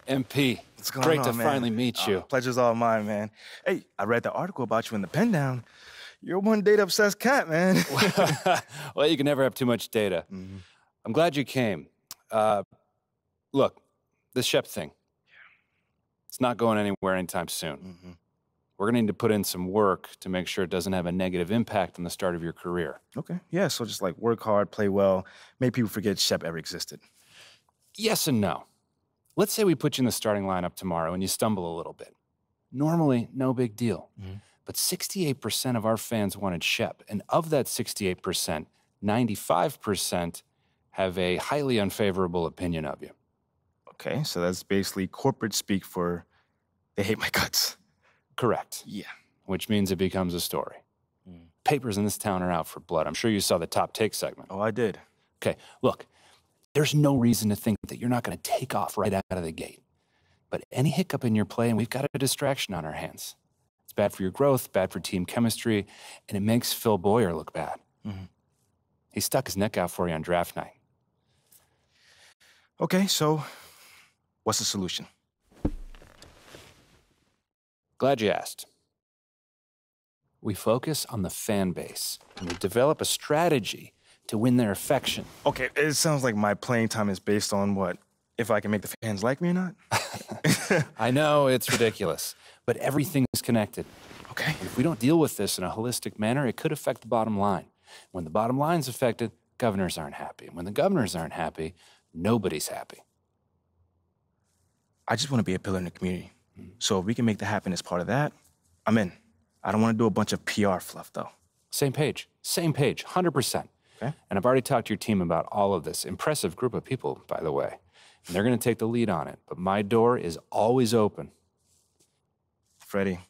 MP, What's going great on, to man? finally meet you. Pleasure's all mine, man. Hey, I read the article about you in the Pen Down. You're one data-obsessed cat, man. Well, you can never have too much data. I'm glad you came. Look, this Shep thing, it's not going anywhere anytime soon. We're gonna need to put in some work to make sure it doesn't have a negative impact on the start of your career. Okay, yeah, so just like work hard, play well, make people forget Shep ever existed. Yes and no. Let's say we put you in the starting lineup tomorrow and you stumble a little bit. Normally, no big deal. But 68% of our fans wanted Shep, and of that 68%, 95% have a highly unfavorable opinion of you. Okay, so that's basically corporate speak for they hate my guts. Correct. Yeah. Which means it becomes a story. Papers in this town are out for blood. I'm sure you saw the top take segment. Oh, I did. Okay, look, there's no reason to think that you're not going to take off right out of the gate. But any hiccup in your play, and we've got a distraction on our hands. It's bad for your growth, bad for team chemistry, and it makes Phil Boyer look bad. He stuck his neck out for you on draft night. Okay, so what's the solution? Glad you asked. We focus on the fan base, and we develop a strategy to win their affection. Okay, it sounds like my playing time is based on what? If I can make the fans like me or not? I know, it's ridiculous, but everything is connected. Okay. If we don't deal with this in a holistic manner, it could affect the bottom line. When the bottom line's affected, governors aren't happy. When the governors aren't happy, nobody's happy. I just want to be a pillar in the community. So if we can make that happen as part of that, I'm in. I don't want to do a bunch of PR fluff, though. Same page, 100%. Okay. And I've already talked to your team about all of this. Impressive group of people, by the way. And they're going to take the lead on it, but my door is always open. Freddie,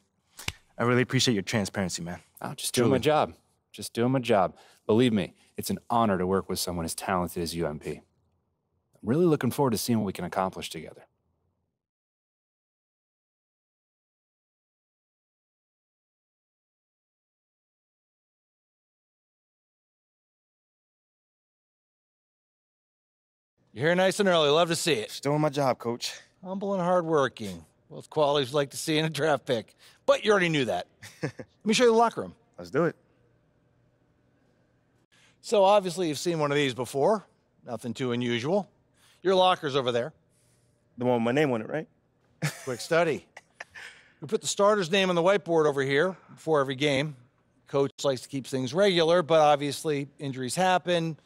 I really appreciate your transparency, man. I'm just doing my job. Just doing my job. Believe me, it's an honor to work with someone as talented as you, MP. I'm really looking forward to seeing what we can accomplish together. You're here nice and early. Love to see it. Just doing my job, Coach. Humble and hardworking. Both qualities we like to see in a draft pick. But you already knew that. Let me show you the locker room. Let's do it. So obviously you've seen one of these before. Nothing too unusual. Your locker's over there. The one with my name on it, right? Quick study. We put the starter's name on the whiteboard over here before every game. Coach likes to keep things regular, but obviously injuries happen.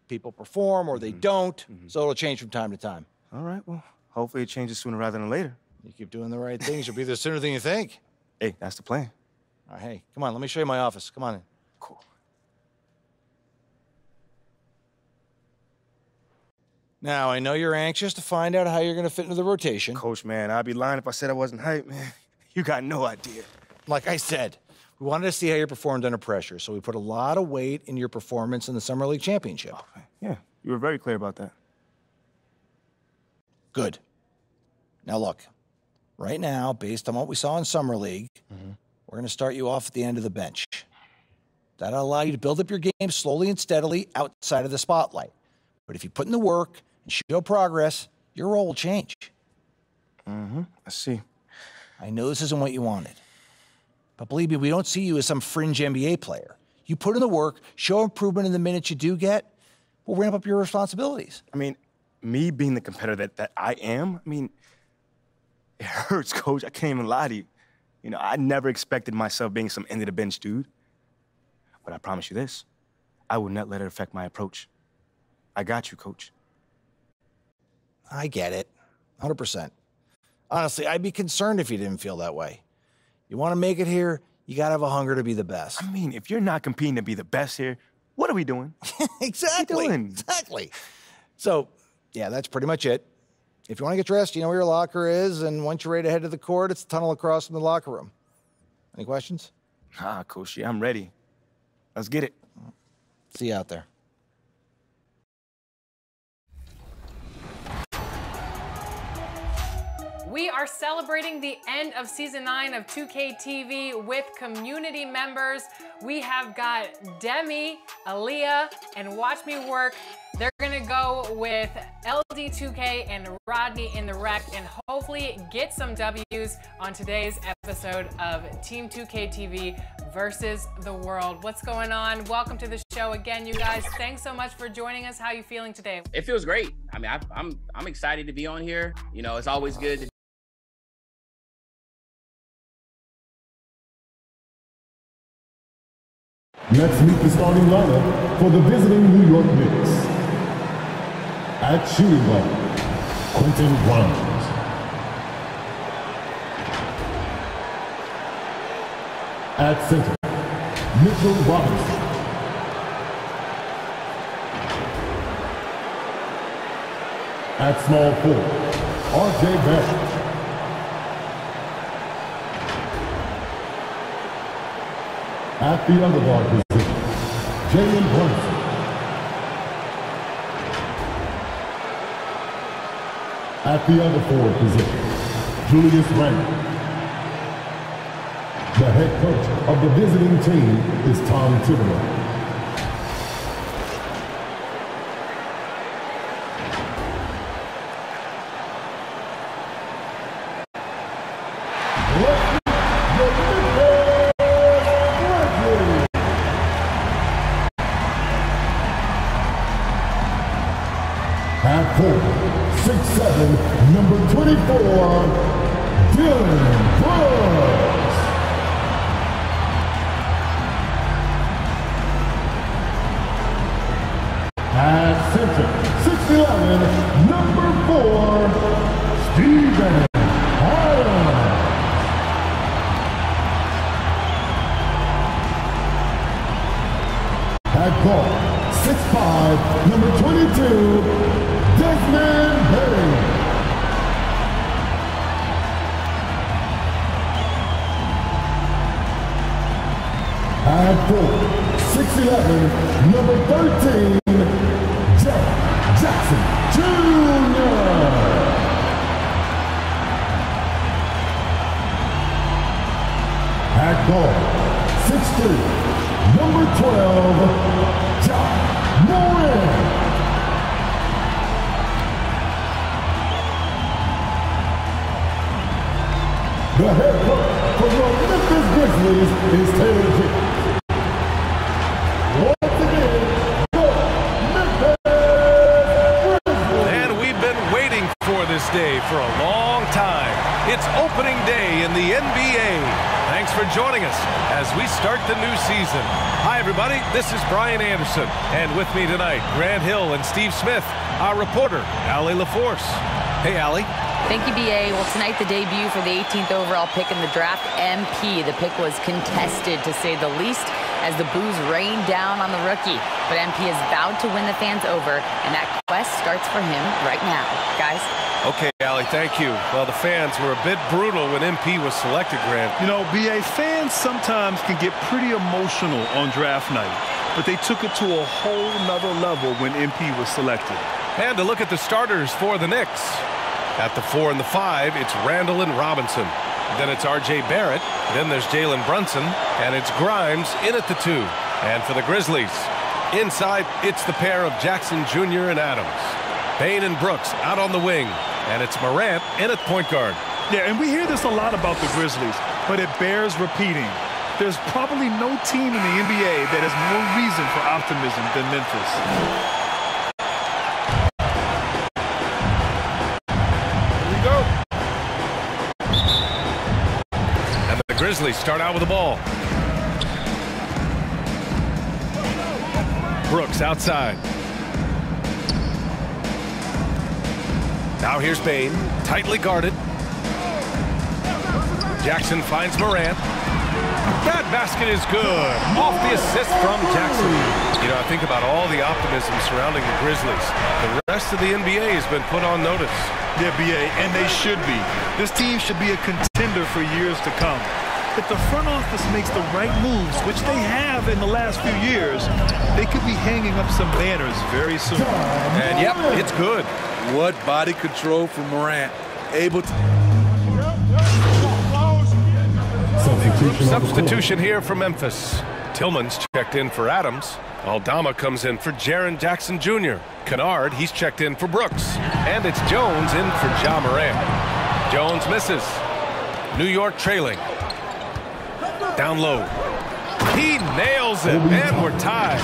People perform or they don't, so it'll change from time to time. All right, well, hopefully it changes sooner rather than later. You keep doing the right things, you'll be there sooner than you think. Hey, that's the plan. All right, hey, come on, let me show you my office. Come on in. Cool. Now, I know you're anxious to find out how you're going to fit into the rotation. Coach, man, I'd be lying if I said I wasn't hyped, man. You got no idea. Like I said, we wanted to see how you performed under pressure, so we put a lot of weight in your performance in the Summer League Championship. Yeah, you were very clear about that. Good. Now look, right now, based on what we saw in Summer League, we're going to start you off at the end of the bench. That'll allow you to build up your game slowly and steadily outside of the spotlight. But if you put in the work and show progress, your role will change. I see. I know this isn't what you wanted. But believe me, we don't see you as some fringe NBA player. You put in the work, show improvement in the minutes you do get, we'll ramp up your responsibilities. I mean, me being the competitor that I am, I mean, it hurts, Coach. I can't even lie to you. You know, I never expected myself being some end-of-the-bench dude. But I promise you this, I will not let it affect my approach. I got you, Coach. I get it, 100%. Honestly, I'd be concerned if you didn't feel that way. You want to make it here, you got to have a hunger to be the best. I mean, if you're not competing to be the best here, what are we doing? Exactly. What are we doing? Exactly. So, yeah, that's pretty much it. If you want to get dressed, you know where your locker is, and once you're ready to head to the court, it's the tunnel across from the locker room. Any questions? Ah, Coach, yeah, I'm ready. Let's get it. See you out there. We are celebrating the end of season 9 of 2K TV with community members. We have got Demi, Aaliyah, and Watch Me Work They're going to go with LD2K and Rodney in the Wreck and hopefully get some W's on today's episode of Team 2K TV versus the world. What's going on? Welcome to the show again, you guys. Thanks so much for joining us. How are you feeling today? It feels great. I mean, I'm excited to be on here. You know, it's always good to Let's meet the starting lineup for the visiting New York Knicks. At shooting guard, Quentin Grimes. At center, Mitchell Robinson. At small forward, R.J. Barrett. At the other guard position, Jalen Brunson. At the other forward position, Julius Randle. The head coach of the visiting team is Tom Thibodeau. At 4'6'7", number 24, Dillon Brooks. At center, 6'11", number 4, Steven Adams. At guard, 6'5", number 22, Desmond Bain. At 4'6'11", number 13, Jeff Jackson Jr. At guard, 6'3", number 12, John Moran. The head coach for the Memphis Grizzlies is Taylor Jenkins. Once again, the Memphis Grizzlies. And we've been waiting for this day for a long time. It's opening day in the NBA. Thanks for joining us as we start the new season. Hi, everybody. This is Brian Anderson. And with me tonight, Grant Hill and Steve Smith, our reporter, Allie LaForce. Hey, Allie. Thank you, B.A. Well, tonight, the debut for the 18th overall pick in the draft, MP. The pick was contested, to say the least, as the boos rained down on the rookie. But MP has vowed to win the fans over, and that quest starts for him right now. Guys? Okay, Allie, thank you. Well, the fans were a bit brutal when MP was selected, Grant. You know, B.A., fans sometimes can get pretty emotional on draft night, but they took it to a whole nother level when MP was selected. And to look at the starters for the Knicks. At the 4 and the 5, it's Randle and Robinson. Then it's R.J. Barrett. Then there's Jalen Brunson. And it's Grimes in at the 2. And for the Grizzlies, inside, it's the pair of Jackson Jr. and Adams. Bain and Brooks out on the wing. And it's Morant in at point guard. Yeah, and we hear this a lot about the Grizzlies, but it bears repeating. There's probably no team in the NBA that has more reason for optimism than Memphis. Grizzlies start out with the ball. Brooks outside. Now here's Bain, tightly guarded. Jackson finds Morant. That basket is good. Off the assist from Jackson. You know, I think about all the optimism surrounding the Grizzlies. The rest of the NBA has been put on notice. Yeah, B.A., and they should be. This team should be a contender for years to come. If the front office makes the right moves, which they have in the last few years, they could be hanging up some banners very soon. And yep, it's good. What body control from Morant. Able to... Substitution here for Memphis. Tillman's checked in for Adams. Aldama comes in for Jaren Jackson Jr. Kennard, he's checked in for Brooks. And it's Jones in for Ja Morant. Jones misses. New York trailing. Down low. He nails it, and we're tied.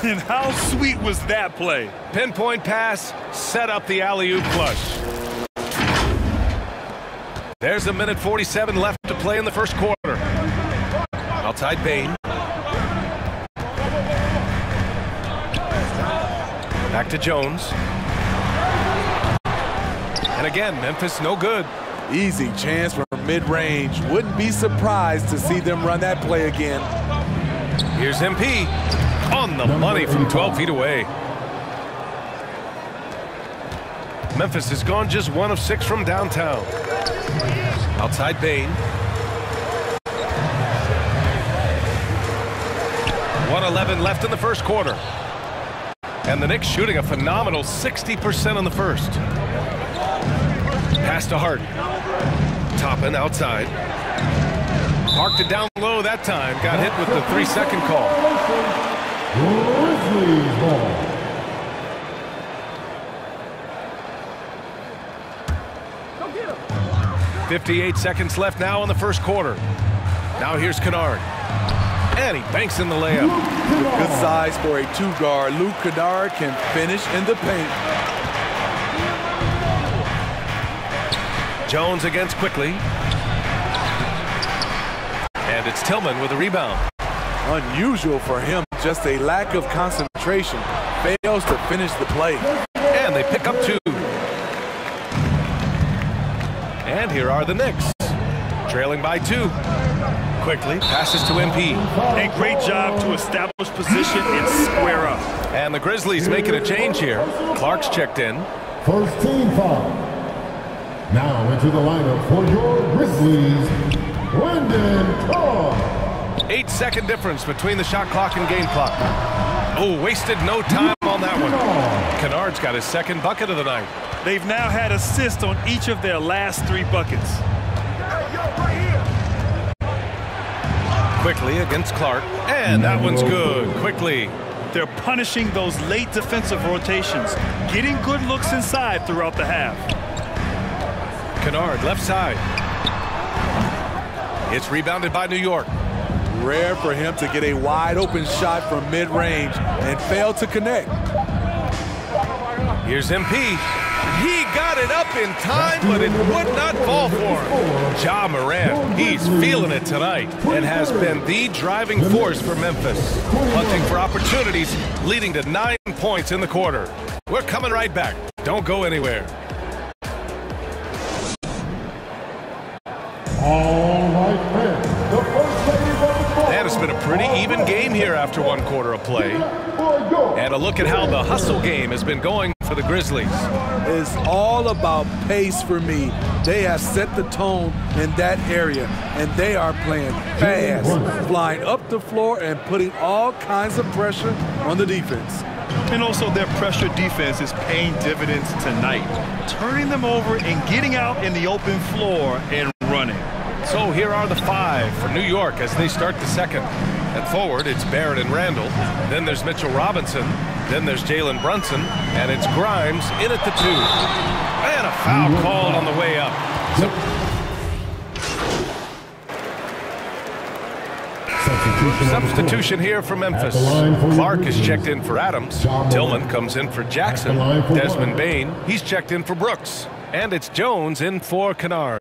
And how sweet was that play? Pinpoint pass, set up the alley-oop flush. There's a minute 47 left to play in the first quarter. Outside Bane. Back to Jones. And again, Memphis no good. Easy chance for mid-range. Wouldn't be surprised to see them run that play again. Here's MP. On the money from 12 feet away. Memphis has gone just 1 of 6 from downtown. Outside Bane. 1:11 left in the first quarter. And the Knicks shooting a phenomenal 60% in the first. Pass to Harden. Toppin outside. Parked it down low that time. Got hit with the 3-second call. Grizzlies ball. Go 58 seconds left now in the first quarter. Now here's Kennard. And he banks in the layup. Good size for a 2-guard. Luke Kennard can finish in the paint. Jones against Quickly. And it's Tillman with a rebound. Unusual for him, just a lack of concentration. Fails to finish the play. And they pick up 2. And here are the Knicks. Trailing by 2. Quickly passes to MP. A great job to establish position and square up. And the Grizzlies making a change here. Clark's checked in. First team foul. Now into the lineup for your Grizzlies, Brandon Clark. 8-second difference between the shot clock and game clock. Oh, wasted no time on that one. Kennard's got his second bucket of the night. They've now had assists on each of their last 3 buckets. Quickly against Clark. And that one's good. Quickly. They're punishing those late defensive rotations, getting good looks inside throughout the half. Kennard left side. It's rebounded by New York. Rare for him to get a wide open shot from mid-range and fail to connect. Here's MP. He got it up in time, but it would not fall for him. Ja Morant, he's feeling it tonight and has been the driving force for Memphis. Hunting for opportunities, leading to 9 points in the quarter. We're coming right back. Don't go anywhere. All right, man. The first lady of the ball. And it's been a pretty even game here after 1 quarter of play. And a look at how the hustle game has been going for the Grizzlies. It's all about pace for me. They have set the tone in that area, and they are playing fast, flying up the floor and putting all kinds of pressure on the defense. And also their pressure defense is paying dividends tonight, turning them over and getting out in the open floor and running. So here are the 5 for New York as they start the second. At forward, it's Barrett and Randall. Then there's Mitchell Robinson. Then there's Jalen Brunson. And it's Grimes in at the 2. And a foul called on the way up. Substitution here for Memphis. Clark is checked in for Adams. Tillman comes in for Jackson. Desmond Bane, he's checked in for Brooks. And it's Jones in for Kennard.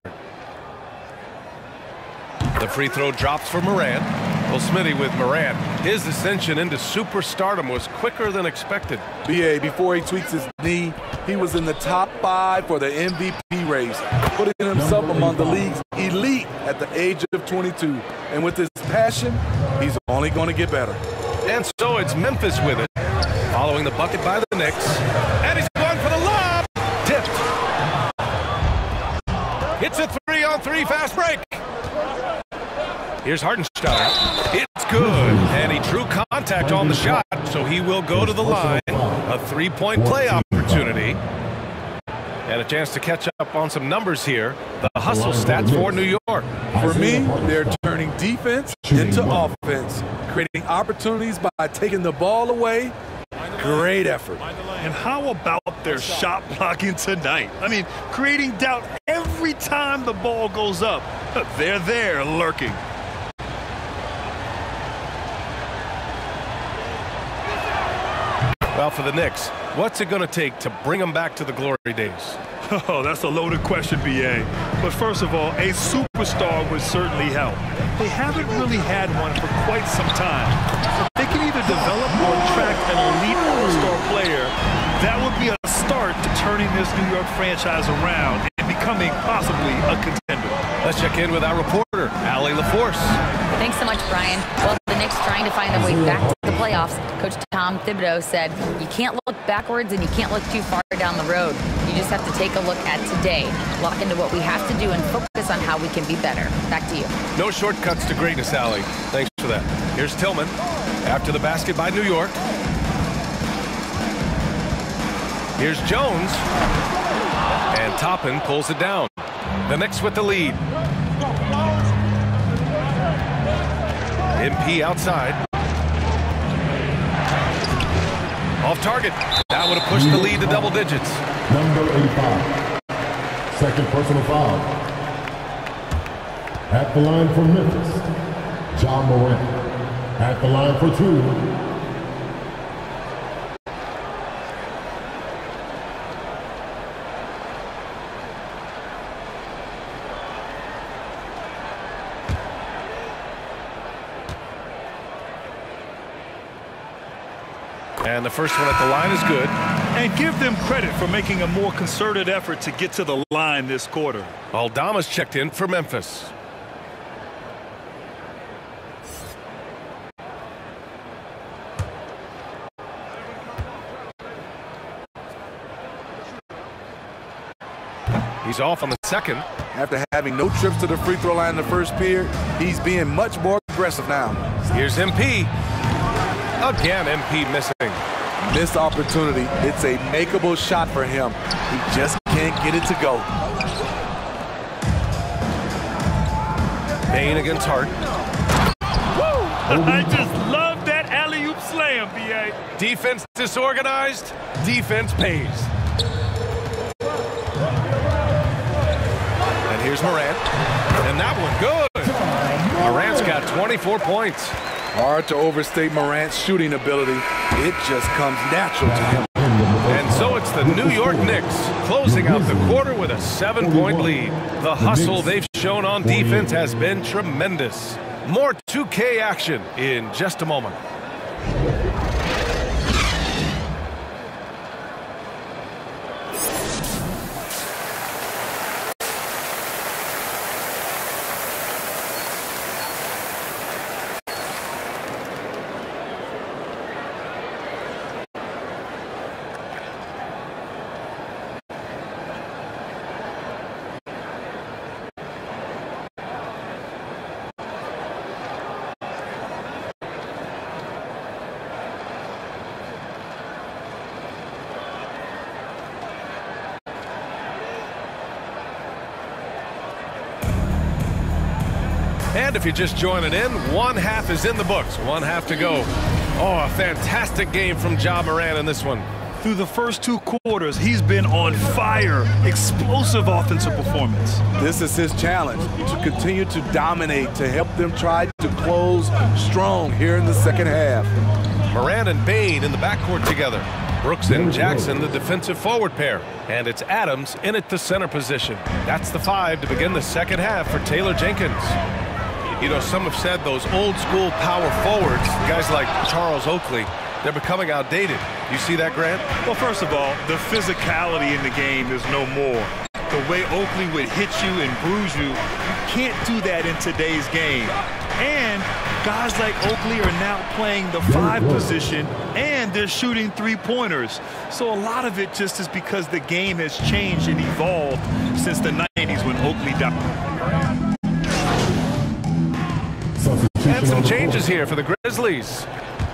The free throw drops for Morant. Well, Smitty with Morant. His ascension into superstardom was quicker than expected. BA, before he tweaks his knee, he was in the top 5 for the MVP race, putting himself among the league's elite at the age of 22. And with his passion, he's only going to get better. And so it's Memphis with it, following the bucket by the Knicks. And he's going for the lob. Tipped. Hits a 3-on-3 fast break. Here's Hartenstein. It's good. And he drew contact on the shot, so he will go to the line. A 3-point play opportunity. And a chance to catch up on some numbers here. The hustle stats for New York. For me, they're turning defense into offense, creating opportunities by taking the ball away. Great effort. And how about their shot blocking tonight? I mean, creating doubt every time the ball goes up. They're there lurking. Well, for the Knicks, what's it going to take to bring them back to the glory days? Oh, that's a loaded question, B.A. But first of all, a superstar would certainly help. They haven't really had one for quite some time. If they can either develop or attract an elite all-star player, that would be a start to turning this New York franchise around and becoming possibly a contender. Let's check in with our reporter, Allie LaForce. Thanks so much, Brian. Well, the Knicks trying to find their way back to the playoffs. Coach Tom Thibodeau said, you can't look backwards and you can't look too far down the road. You just have to take a look at today, lock into what we have to do, and focus on how we can be better. Back to you. No shortcuts to greatness, Allie. Thanks for that. Here's Tillman after the basket by New York. Here's Jones. And Toppin pulls it down. The Knicks with the lead. MP outside. Off target. That would have pushed the lead to double digits. Number 85. Second personal foul. At the line for Memphis, Ja Morant. At the line for 2. And the first one at the line is good. And give them credit for making a more concerted effort to get to the line this quarter. Aldama's checked in for Memphis. He's off on the second. After having no trips to the free throw line in the first period, he's being much more aggressive now. Here's MP. Again, MP missing. Missed opportunity. It's a makeable shot for him. He just can't get it to go. Payne against Hart. Woo! I just love that alley-oop slam, B.A. Defense disorganized. Defense pays. And here's Morant. And that one good. Morant's got 24 points. Hard to overstate Morant's shooting ability. It just comes natural to him. And so it's the New York Knicks closing out the quarter with a 7-point lead. The hustle they've shown on defense has been tremendous. More 2K action in just a moment. And if you're just joining in, one half is in the books. One half to go. Oh, a fantastic game from Ja Morant in this one. Through the first 2 quarters, he's been on fire. Explosive offensive performance. This is his challenge, to continue to dominate, to help them try to close strong here in the second half. Morant and Bane in the backcourt together. Brooks and Jackson, the defensive forward pair. And it's Adams in at the center position. That's the 5 to begin the second half for Taylor Jenkins. You know, some have said those old-school power forwards, guys like Charles Oakley, they're becoming outdated. You see that, Grant? Well, first of all, the physicality in the game is no more. The way Oakley would hit you and bruise you, you can't do that in today's game. And guys like Oakley are now playing the 5 position, and they're shooting 3-pointers. So a lot of it just is because the game has changed and evolved since the 90s when Oakley died. And some changes here for the Grizzlies.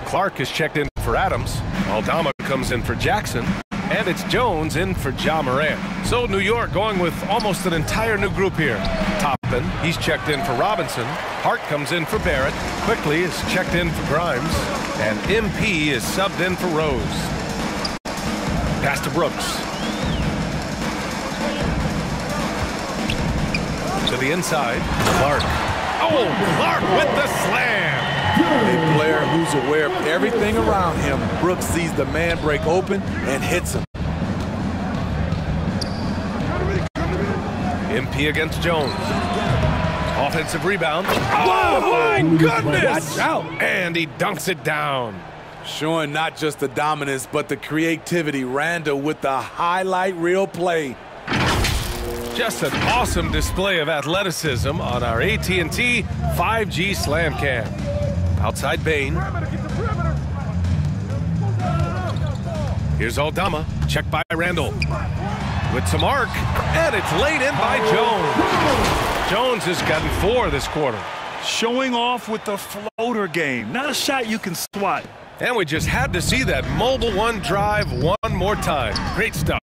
Clark is checked in for Adams. Aldama comes in for Jackson. And it's Jones in for Ja Morant. So New York going with almost an entire new group here. Toppin, he's checked in for Robinson. Hart comes in for Barrett. Quickly is checked in for Grimes. And MP is subbed in for Rose. Pass to Brooks. To the inside, Clark. Oh, Clark with the slam. A player who's aware of everything around him. Brooks sees the man break open and hits him. MP against Jones. Offensive rebound. Oh, my goodness! Watch out. And he dunks it down. Showing not just the dominance, but the creativity. Randall with the highlight reel play. Just an awesome display of athleticism on our AT&T 5G Slam Cam. Outside Bain. Here's Aldama. Checked by Randall. With some arc. And it's laid in by Jones. Jones has gotten 4 this quarter. Showing off with the floater game. Not a shot you can swat. And we just had to see that mobile one drive one more time. Great stuff.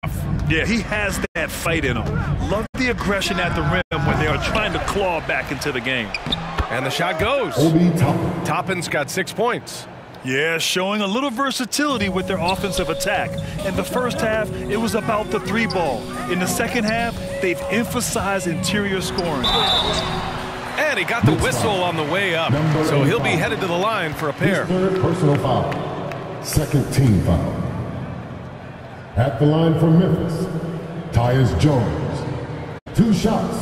Yeah, he has that fight in him. Love the aggression at the rim when they are trying to claw back into the game. And the shot goes. Toppin's got 6 points. Yeah, showing a little versatility with their offensive attack. In the first half, it was about the 3-ball. In the second half, they've emphasized interior scoring. And he got the whistle on the way up, so he'll be headed to the line for a pair. Third personal foul. Second team foul. At the line for Memphis, Tyus Jones. 2 shots.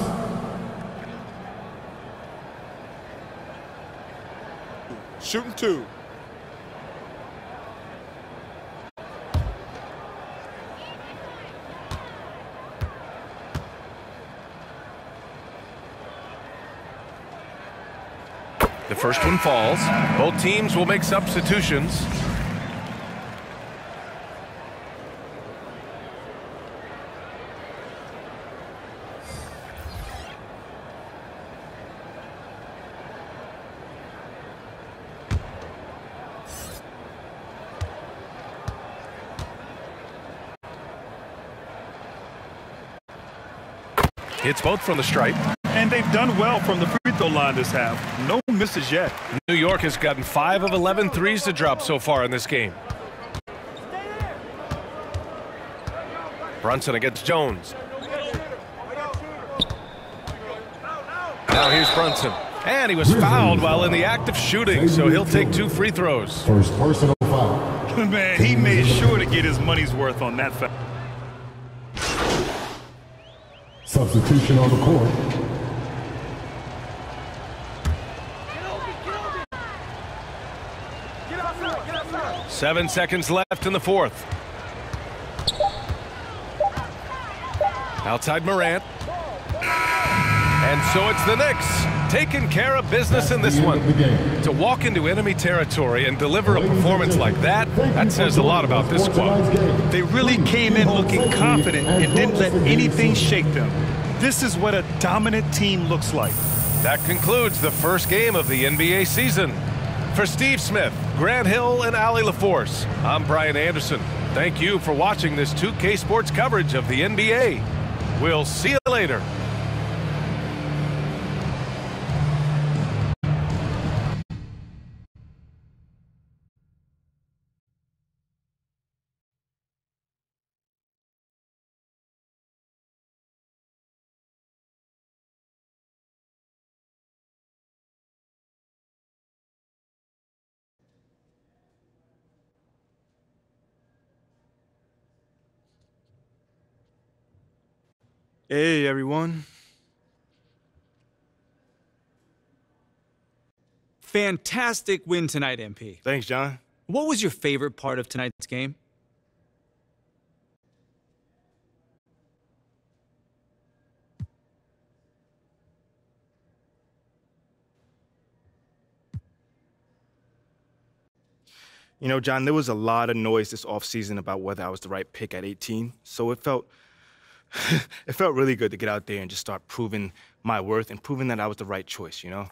Shooting 2. The first one falls. Both teams will make substitutions. Hits both from the stripe. And they've done well from the free throw line this half. No misses yet. New York has gotten 5 of 11 threes to drop so far in this game. Brunson against Jones. Now here's Brunson. And he was fouled while in the act of shooting, so he'll take 2 free throws. First personal foul. Man, he made sure to get his money's worth on that foul. Substitution on the court. Seven seconds left in the fourth. Outside Morant. And so it's the Knicks taking care of business in this one. To walk into enemy territory and deliver a performance like that, that says a lot about this squad. They really came in looking confident and didn't let anything shake them. This is what a dominant team looks like. That concludes the first game of the NBA season. For Steve Smith, Grant Hill, and Allie LaForce, I'm Brian Anderson. Thank you for watching this 2K Sports coverage of the NBA. We'll see you later. Hey, everyone. Fantastic win tonight, MP. Thanks, John. What was your favorite part of tonight's game? You know, John, there was a lot of noise this offseason about whether I was the right pick at 18, so it felt really good to get out there and just start proving my worth and proving that I was the right choice, you know?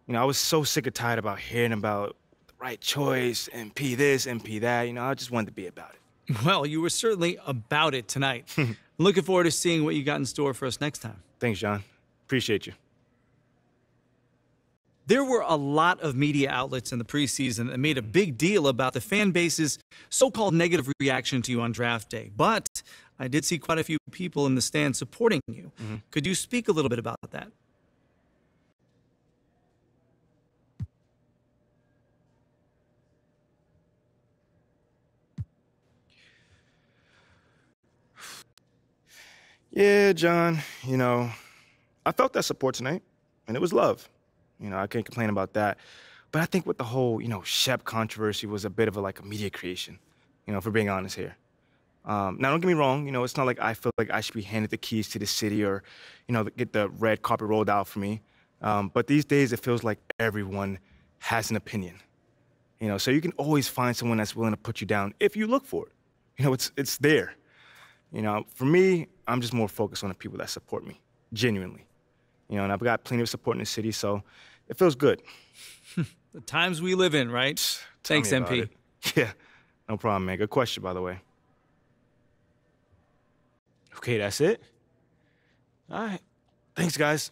I was so sick and tired about hearing about the right choice, MP this, MP that, I just wanted to be about it. Well, you were certainly about it tonight. Looking forward to seeing what you got in store for us next time. Thanks, John. Appreciate you. There were a lot of media outlets in the preseason that made a big deal about the fan base's so-called negative reaction to you on draft day. But I did see quite a few people in the stands supporting you. Could you speak a little bit about that? Yeah, John, you know, I felt that support tonight, and it was love. You know, I can't complain about that. But I think with the whole, Shep controversy was a bit of a media creation, if we're being honest here. Now, don't get me wrong, it's not like I feel like I should be handed the keys to the city or, get the red carpet rolled out for me. But these days, it feels like everyone has an opinion. So you can always find someone that's willing to put you down if you look for it. It's there. For me, I'm just more focused on the people that support me, genuinely. And I've got plenty of support in the city, so it feels good. The times we live in, right? Thanks, MP. Yeah, no problem, man. Good question, by the way. Okay, that's it. All right. Thanks, guys.